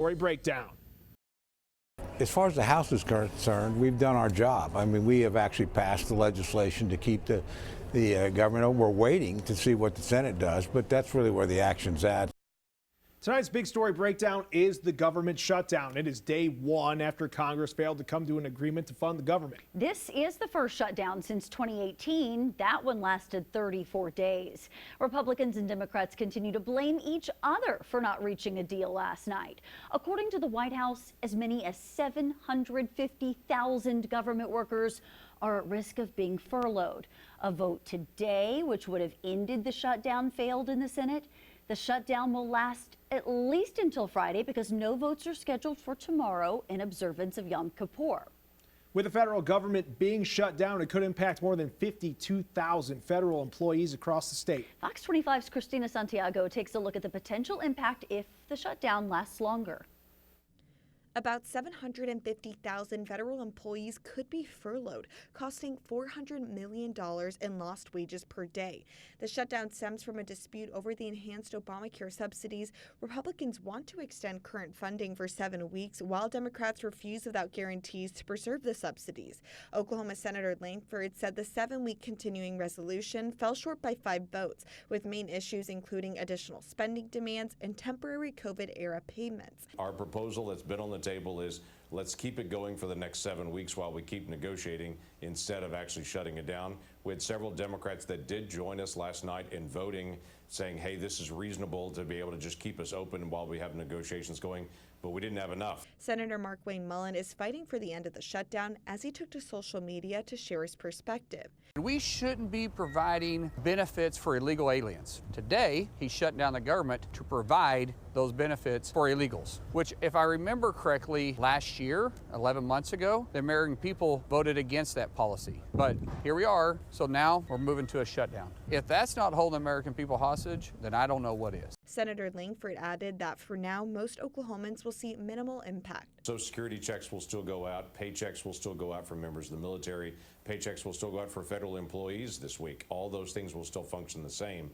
Story breakdown. As far as the House is concerned, we've done our job. I mean, we have actually passed the legislation to keep the government. We're waiting to see what the Senate does, but that's really where the action's at. Tonight's big story breakdown is the government shutdown. It is day one after Congress failed to come to an agreement to fund the government. This is the first shutdown since 2018. That one lasted 34 days. Republicans and Democrats continue to blame each other for not reaching a deal last night. According to the White House, as many as 750,000 government workers are at risk of being furloughed. A vote today, which would have ended the shutdown, failed in the Senate. The shutdown will last at least until Friday because no votes are scheduled for tomorrow in observance of Yom Kippur. With the federal government being shut down, it could impact more than 52,000 federal employees across the state. Fox 25's Christina Santiago takes a look at the potential impact if the shutdown lasts longer. About 750,000 federal employees could be furloughed, costing $400 million in lost wages per day. The shutdown stems from a dispute over the enhanced Obamacare subsidies. Republicans want to extend current funding for 7 weeks, while Democrats refuse without guarantees to preserve the subsidies. Oklahoma Senator Langford said the 7-week continuing resolution fell short by 5 votes, with main issues including additional spending demands and temporary COVID-era payments. Our proposal that's been on the table is let's keep it going for the next 7 weeks while we keep negotiating instead of actually shutting it down. We had several Democrats that did join us last night in voting, saying, hey, this is reasonable to be able to just keep us open while we have negotiations going, but we didn't have enough. Senator Mark Wayne Mullen is fighting for the end of the shutdown as he took to social media to share his perspective. We shouldn't be providing benefits for illegal aliens. Today, he shut down the government to provide those benefits for illegals, which, if I remember correctly, last year, 11 months ago, the American people voted against that policy. But here we are, so now we're moving to a shutdown. If that's not holding the American people hostage, then I don't know what is. Senator Langford added that for now, most Oklahomans will see minimal impact. Social Security checks will still go out, paychecks will still go out for members of the military, paychecks will still go out for federal employees this week. All those things will still function the same.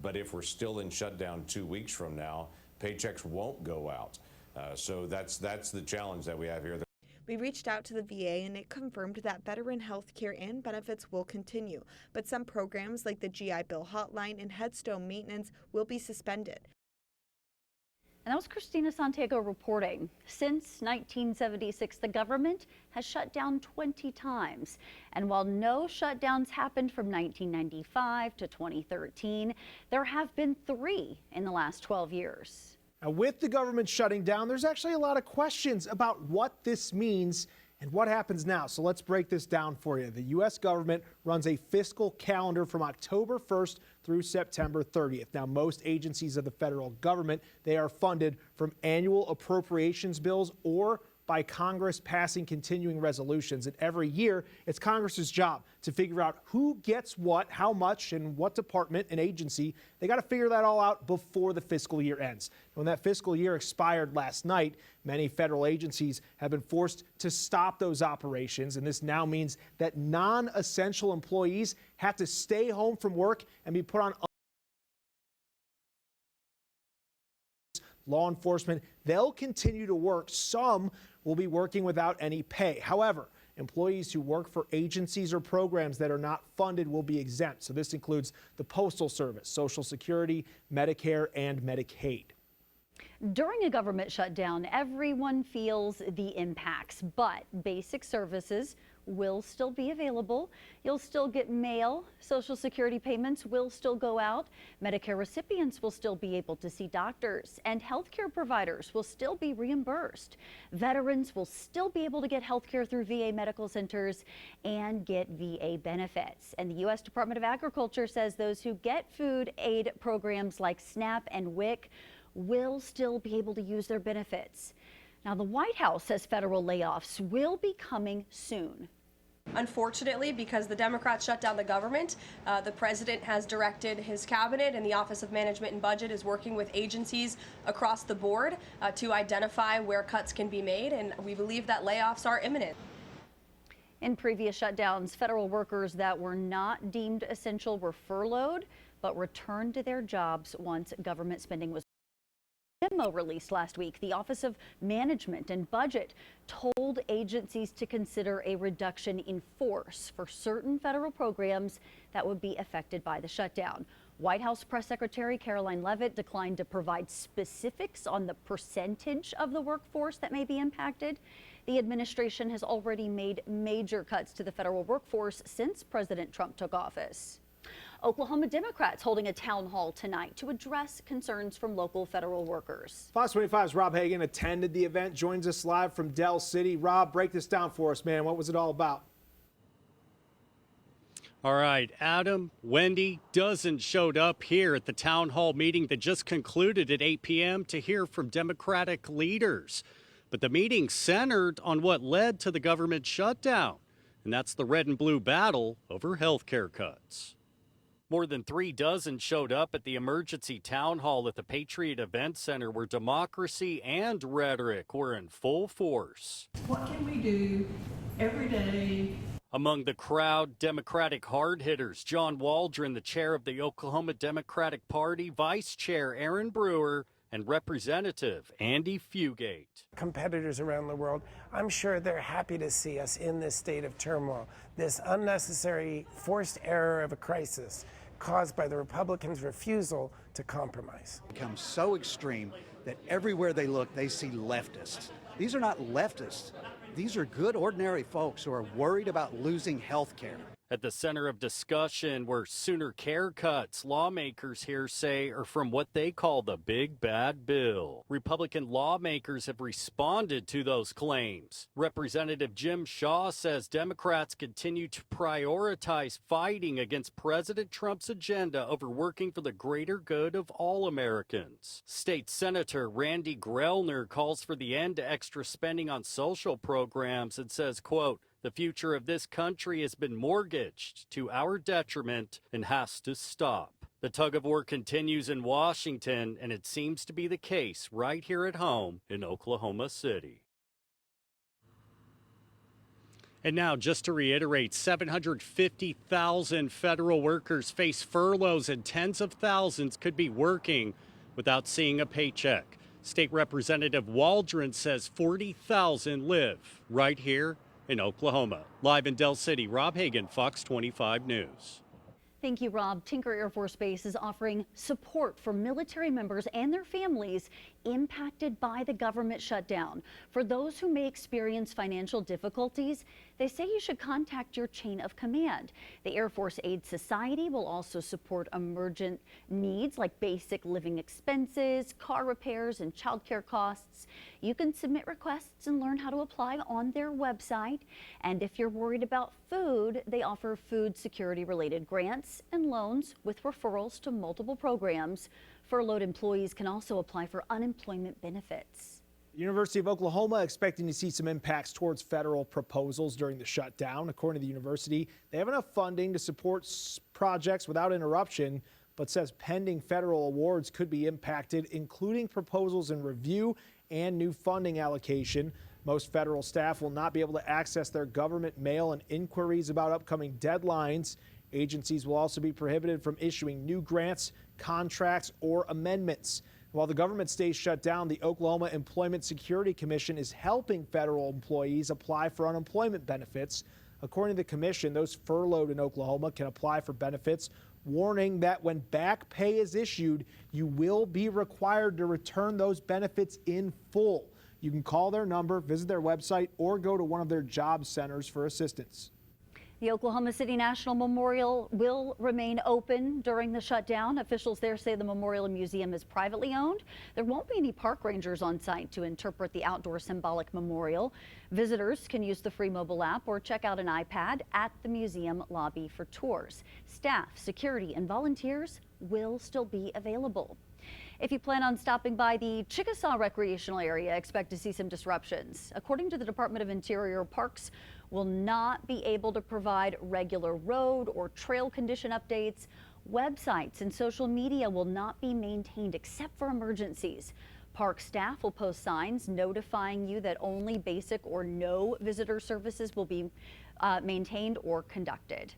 But if we're still in shutdown 2 weeks from now, paychecks won't go out. So that's the challenge that we have here. We reached out to the VA and it confirmed that veteran health care and benefits will continue, but some programs like the GI Bill hotline and headstone maintenance will be suspended. And that was Christina Santiago reporting. Since 1976, the government has shut down 20 times. And while no shutdowns happened from 1995 to 2013, there have been 3 in the last 12 years. Now, with the government shutting down, there's actually a lot of questions about what this means and what happens now. So let's break this down for you. The U.S. government runs a fiscal calendar from October 1st through September 30th. Now, most agencies of the federal government, they are funded from annual appropriations bills or by Congress passing continuing resolutions. And every year, it's Congress's job to figure out who gets what, how much, and what department and agency. They got to figure that all out before the fiscal year ends. When that fiscal year expired last night, many federal agencies have been forced to stop those operations. And this now means that non-essential employees have to stay home from work and be put on law enforcement. They'll continue to work. Some will be working without any pay. However, employees who work for agencies or programs that are not funded will be exempt. So this includes the Postal Service, Social Security, Medicare, and Medicaid. During a government shutdown, everyone feels the impacts, but basic services will still be available. You'll still get mail. Social Security payments will still go out. Medicare recipients will still be able to see doctors, and healthcare providers will still be reimbursed. Veterans will still be able to get healthcare through VA medical centers and get VA benefits. And the U.S. Department of Agriculture says those who get food aid programs like SNAP and WIC will still be able to use their benefits. Now, the White House says federal layoffs will be coming soon. Unfortunately, because the Democrats shut down the government, the president has directed his cabinet, and the Office of Management and Budget is working with agencies across the board to identify where cuts can be made, and we believe that layoffs are imminent. In previous shutdowns, federal workers that were not deemed essential were furloughed, but returned to their jobs once government spending was. memo released last week, the Office of Management and Budget told agencies to consider a reduction in force for certain federal programs that would be affected by the shutdown. White House Press Secretary Caroline Leavitt declined to provide specifics on the percentage of the workforce that may be impacted. The administration has already made major cuts to the federal workforce since President Trump took office. Oklahoma Democrats holding a town hall tonight to address concerns from local federal workers. Fox 25's Rob Hagan attended the event, joins us live from Del City. Rob, break this down for us, man. What was it all about? All right, Adam, Wendy, dozens showed up here at the town hall meeting that just concluded at 8 p.m. to hear from Democratic leaders. But the meeting centered on what led to the government shutdown, and that's the red and blue battle over health care cuts. More than 36 showed up at the emergency town hall at the Patriot Event Center, where democracy and rhetoric were in full force. What can we do every day? Among the crowd, Democratic hard hitters, John Waldron, the chair of the Oklahoma Democratic Party, Vice Chair Aaron Brewer, and Representative Andy Fugate. Competitors around the world, I'm sure they're happy to see us in this state of turmoil, this unnecessary forced error of a crisis caused by the Republicans' refusal to compromise. Become so extreme that everywhere they look, they see leftists. These are not leftists. These are good, ordinary folks who are worried about losing health care. At the center of discussion were sooner care cuts lawmakers here say are from what they call the big bad bill. Republican lawmakers have responded to those claims. Representative Jim Shaw says Democrats continue to prioritize fighting against President Trump's agenda over working for the greater good of all Americans. State Senator Randy Grellner calls for the end to extra spending on social programs and says, quote, "The future of this country has been mortgaged to our detriment and has to stop." The tug of war continues in Washington, and it seems to be the case right here at home in Oklahoma City. And now, just to reiterate, 750,000 federal workers face furloughs, and tens of thousands could be working without seeing a paycheck. State Representative Waldron says 40,000 live right here in Oklahoma. Live in Del City, Rob Hagan, Fox 25 News. Thank you, Rob. Tinker Air Force Base is offering support for military members and their families impacted by the government shutdown. For those who may experience financial difficulties, they say you should contact your chain of command. The Air Force Aid Society will also support emergent needs like basic living expenses, car repairs, and childcare costs. You can submit requests and learn how to apply on their website. And if you're worried about food, they offer food security related grants and loans with referrals to multiple programs. Furloughed employees can also apply for unemployment benefits. University of Oklahoma expecting to see some impacts towards federal proposals during the shutdown. According to the university, they have enough funding to support projects without interruption, but says pending federal awards could be impacted, including proposals in review and new funding allocation. Most federal staff will not be able to access their government mail and inquiries about upcoming deadlines. Agencies will also be prohibited from issuing new grants, contracts, or amendments. While the government stays shut down, the Oklahoma Employment Security Commission is helping federal employees apply for unemployment benefits. According to the commission, those furloughed in Oklahoma can apply for benefits, warning that when back pay is issued, you will be required to return those benefits in full. You can call their number, visit their website, or go to one of their job centers for assistance. The Oklahoma City National Memorial will remain open during the shutdown. Officials there say the Memorial Museum is privately owned. There won't be any park rangers on site to interpret the outdoor symbolic memorial. Visitors can use the free mobile app or check out an iPad at the museum lobby for tours. Staff, security, and volunteers will still be available. If you plan on stopping by the Chickasaw recreational area, expect to see some disruptions. According to the Department of Interior, parks will not be able to provide regular road or trail condition updates. Websites and social media will not be maintained except for emergencies. Park staff will post signs notifying you that only basic or no visitor services will be maintained or conducted.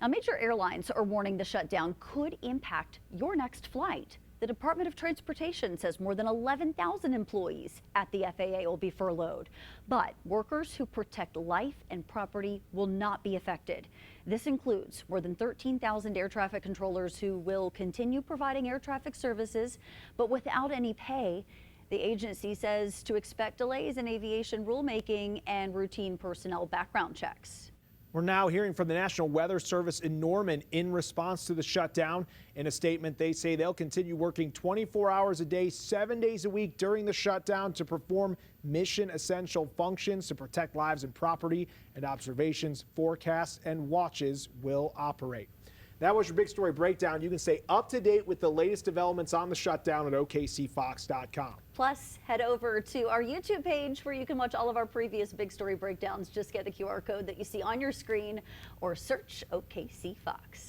Now, major airlines are warning the shutdown could impact your next flight. The Department of Transportation says more than 11,000 employees at the FAA will be furloughed. But workers who protect life and property will not be affected. This includes more than 13,000 air traffic controllers who will continue providing air traffic services, but without any pay. The agency says to expect delays in aviation rulemaking and routine personnel background checks. We're now hearing from the National Weather Service in Norman in response to the shutdown. In a statement, they say they'll continue working 24 hours a day, 7 days a week during the shutdown to perform mission essential functions to protect lives and property, and observations, forecasts, and watches will operate. That was your Big Story Breakdown. You can stay up to date with the latest developments on the shutdown at OKCFox.com. Plus, head over to our YouTube page where you can watch all of our previous Big Story Breakdowns. Just get the QR code that you see on your screen or search OKC Fox.